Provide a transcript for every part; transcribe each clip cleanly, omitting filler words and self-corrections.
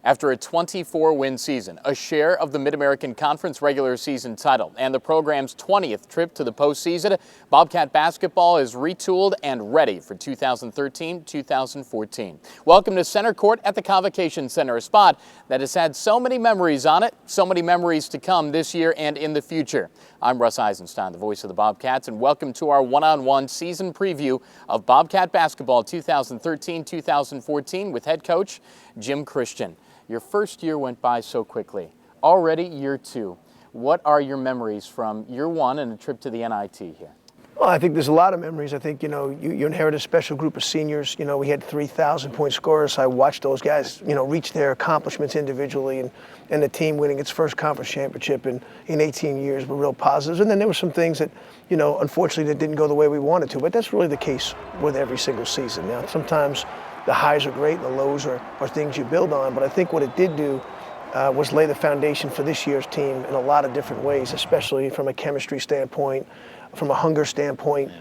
After a 24-win season, a share of the Mid-American Conference regular season title, and the program's 20th trip to the postseason, Bobcat basketball is retooled and ready for 2013-2014. Welcome to Center Court at the Convocation Center, a spot that has had so many memories on it, so many memories to come this year and in the future. I'm Russ Eisenstein, the voice of the Bobcats, and welcome to our one-on-one season preview of Bobcat basketball 2013-2014 with head coach Jim Christian. Your first year went by so quickly. Already year two. What are your memories from year one and a trip to the NIT here? Well, I think there's a lot of memories. I think, you inherit a special group of seniors. We had 3,000-point scorers. I watched those guys, reach their accomplishments individually, and the team winning its first conference championship in 18 years were real positives. And then there were some things that, unfortunately that didn't go the way we wanted to, but that's really the case with every single season. Now, sometimes the highs are great and the lows are things you build on, but I think what it did do was lay the foundation for this year's team in a lot of different ways, especially from a chemistry standpoint, from a hunger standpoint.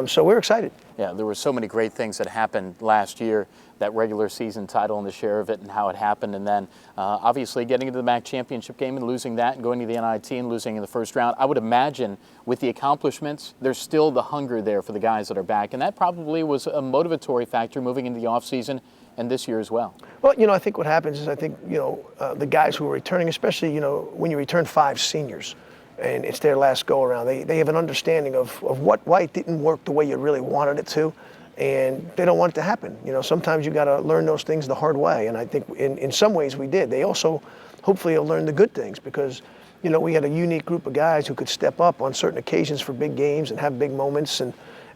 So we're excited. Yeah, there were so many great things that happened last year, that regular season title and the share of it and how it happened, and then obviously getting into the MAC championship game and losing that and going to the NIT and losing in the first round. I would imagine with the accomplishments, there's still the hunger there for the guys that are back, and that probably was a motivatory factor moving into the offseason and this year as well. Well, I think what happens is the guys who are returning, especially, when you return 5 seniors, and it's their last go-around, they have an understanding of why it didn't work the way you really wanted it to, and they don't want it to happen. Sometimes you got to learn those things the hard way, and I think in some ways we did. They also hopefully have learned the good things because, we had a unique group of guys who could step up on certain occasions for big games and have big moments and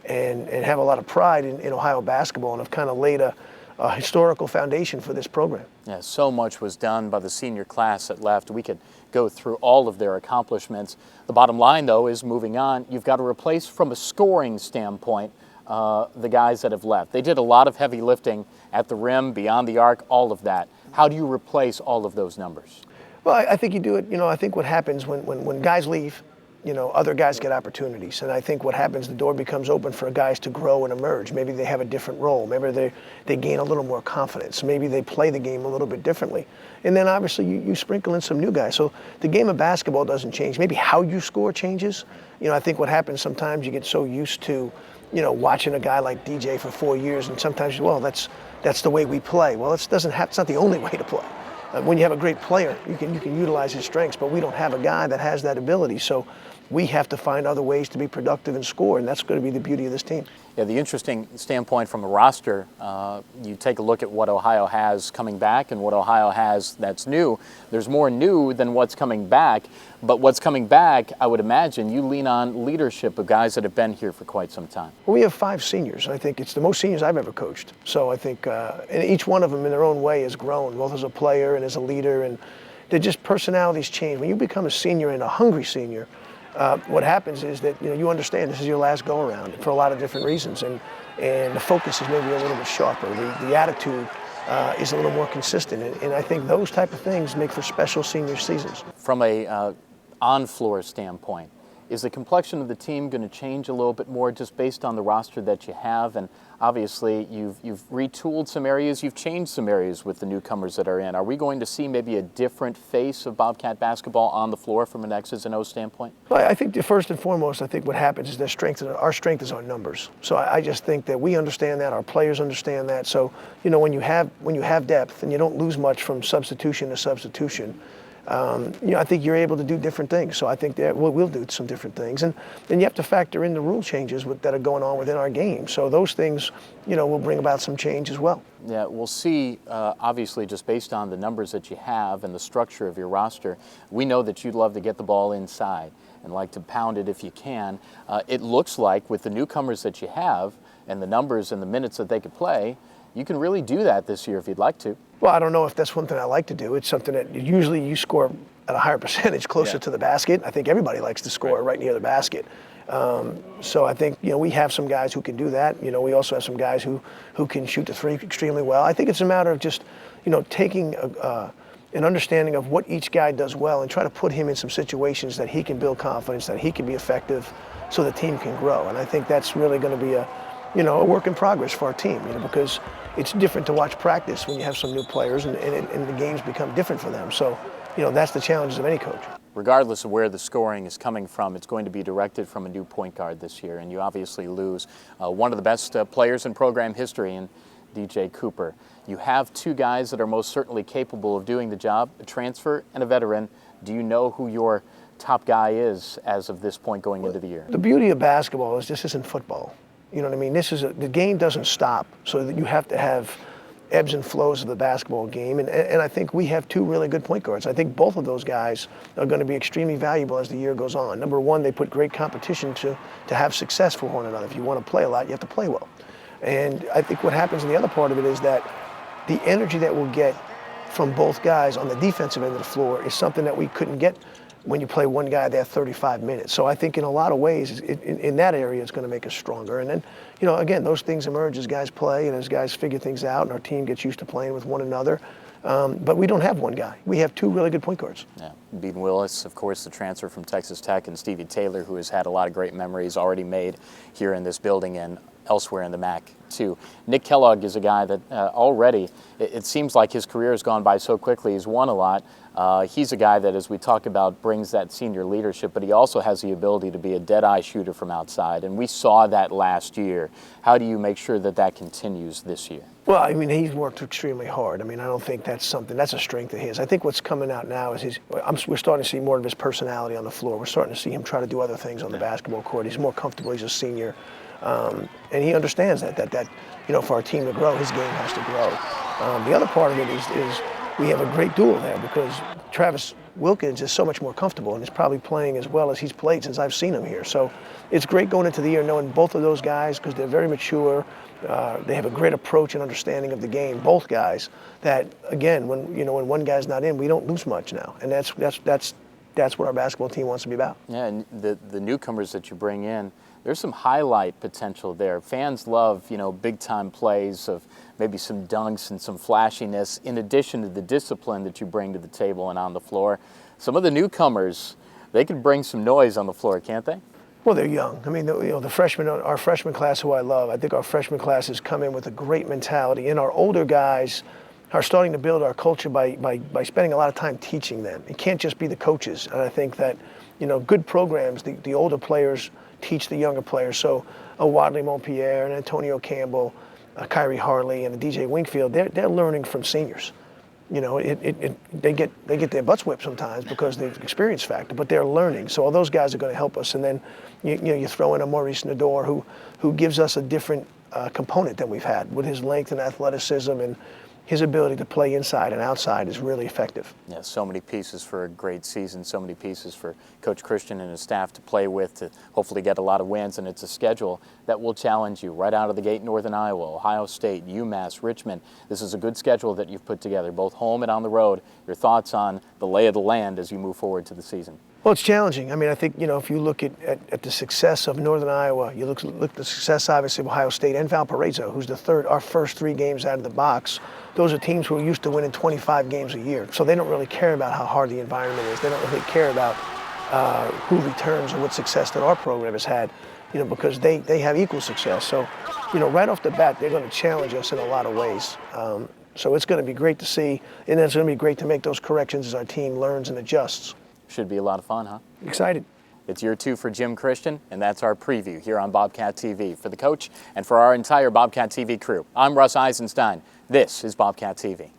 have a lot of pride in Ohio basketball and have kind of laid a historical foundation for this program. Yeah, so much was done by the senior class that left. We could go through all of their accomplishments. The bottom line, though, is moving on. You've got to replace, from a scoring standpoint, the guys that have left. They did a lot of heavy lifting at the rim, beyond the arc, all of that. How do you replace all of those numbers? Well, I think you do it. I think what happens when guys leave, other guys get opportunities. And I think what happens, the door becomes open for guys to grow and emerge. Maybe they have a different role. Maybe they gain a little more confidence. Maybe they play the game a little bit differently. And then obviously you sprinkle in some new guys. So the game of basketball doesn't change. Maybe how you score changes. I think what happens sometimes you get so used to, watching a guy like DJ for 4 years, and sometimes, well, that's the way we play. Well, it's not the only way to play. When you have a great player, you can utilize his strengths, but we don't have a guy that has that ability. So we have to find other ways to be productive and score, and that's going to be the beauty of this team. Yeah, the interesting standpoint from a roster, you take a look at what Ohio has coming back and what Ohio has that's new. There's more new than what's coming back, but what's coming back, I would imagine, you lean on leadership of guys that have been here for quite some time. Well, we have 5 seniors. I think it's the most seniors I've ever coached. So I think and each one of them in their own way has grown, both as a player and as a leader, and they're just personalities change. When you become a senior and a hungry senior, what happens is that you understand this is your last go-around for a lot of different reasons, and the focus is maybe a little bit sharper. The attitude is a little more consistent, and I think those type of things make for special senior seasons. From a on-floor standpoint, is the complexion of the team going to change a little bit more just based on the roster that you have? And obviously, you've retooled some areas, you've changed some areas with the newcomers that are in. Are we going to see maybe a different face of Bobcat basketball on the floor from an X's and O's standpoint? Well, I think first and foremost, I think what happens is our strength is our numbers. So I just think that we understand that, our players understand that. So when you have depth and you don't lose much from substitution to substitution, I think you're able to do different things. So I think that we'll do some different things. And then you have to factor in the rule changes that are going on within our game. So those things, will bring about some change as well. Yeah, we'll see, obviously, just based on the numbers that you have and the structure of your roster, we know that you'd love to get the ball inside and like to pound it if you can. It looks like with the newcomers that you have and the numbers and the minutes that they could play, you can really do that this year if you'd like to. Well, I don't know if that's one thing I like to do. It's something that usually you score at a higher percentage closer to the basket. I think everybody likes to score right near the basket. So I think, we have some guys who can do that. We also have some guys who can shoot the three extremely well. I think it's a matter of just, taking an understanding of what each guy does well and try to put him in some situations that he can build confidence, that he can be effective so the team can grow. And I think that's really going to be a a work in progress for our team, because it's different to watch practice when you have some new players and the games become different for them. So, that's the challenges of any coach. Regardless of where the scoring is coming from, it's going to be directed from a new point guard this year, and you obviously lose one of the best players in program history in DJ Cooper. You have two guys that are most certainly capable of doing the job, a transfer and a veteran. Do you know who your top guy is as of this point going into the year? The beauty of basketball is this isn't football. You know what I mean? The game doesn't stop, so that you have to have ebbs and flows of the basketball game. And I think we have two really good point guards. I think both of those guys are going to be extremely valuable as the year goes on. Number one, they put great competition to have success for one another. If you want to play a lot, you have to play well. And I think what happens in the other part of it is that the energy that we'll get from both guys on the defensive end of the floor is something that we couldn't get when you play one guy there 35 minutes. So I think in a lot of ways, in that area, it's going to make us stronger. And then, again, those things emerge as guys play and as guys figure things out and our team gets used to playing with one another. But we don't have one guy. We have two really good point guards. Yeah, Beaton Willis, of course, the transfer from Texas Tech, and Stevie Taylor, who has had a lot of great memories already made here in this building and elsewhere in the MAC, too. Nick Kellogg is a guy that already, it seems like his career has gone by so quickly. He's won a lot. He's a guy that, as we talk about, brings that senior leadership, but he also has the ability to be a dead-eye shooter from outside, and we saw that last year. How do you make sure that that continues this year? Well, I mean, he's worked extremely hard. I mean, I don't think that's a strength of his. I think what's coming out now is we're starting to see more of his personality on the floor. We're starting to see him try to do other things on the basketball court. He's more comfortable. He's a senior. And he understands that for our team to grow, his game has to grow. The other part of it is we have a great duel there because Travis Wilkins is so much more comfortable and is probably playing as well as he's played since I've seen him here. So it's great going into the year knowing both of those guys because they're very mature. They have a great approach and understanding of the game, both guys, that, again, when one guy's not in, we don't lose much now. And that's what our basketball team wants to be about. Yeah, and the newcomers that you bring in, there's some highlight potential there. Fans love, big-time plays of maybe some dunks and some flashiness in addition to the discipline that you bring to the table and on the floor. Some of the newcomers, they can bring some noise on the floor, can't they? Well, they're young. I mean, the freshmen, our freshman class, who I love, I think our freshman class has come in with a great mentality. And our older guys are starting to build our culture by spending a lot of time teaching them. It can't just be the coaches. And I think that, good programs, the older players teach the younger players. So a Wadley Montpierre and Antonio Campbell, Kyrie Harley and DJ Wingfield, they're learning from seniors. They get their butts whipped sometimes because of the experience factor, but they're learning. So all those guys are going to help us. And then you throw in a Maurice Nador who gives us a different component than we've had with his length and athleticism, and his ability to play inside and outside is really effective. Yeah, so many pieces for a great season, so many pieces for Coach Christian and his staff to play with to hopefully get a lot of wins, and it's a schedule that will challenge you right out of the gate. Northern Iowa, Ohio State, UMass, Richmond. This is a good schedule that you've put together, both home and on the road. Your thoughts on the lay of the land as you move forward to the season? Well, it's challenging. I mean, I think, if you look at the success of Northern Iowa, you look at the success, obviously, of Ohio State and Valparaiso, who's our first 3 games out of the box. Those are teams who are used to winning 25 games a year. So they don't really care about how hard the environment is. They don't really care about who returns or what success that our program has had, because they have equal success. So, right off the bat, they're going to challenge us in a lot of ways. So it's going to be great to see, and it's going to be great to make those corrections as our team learns and adjusts. Should be a lot of fun, huh? Excited. It's year 2 for Jim Christian, and that's our preview here on Bobcat TV. For the coach and for our entire Bobcat TV crew, I'm Russ Eisenstein. This is Bobcat TV.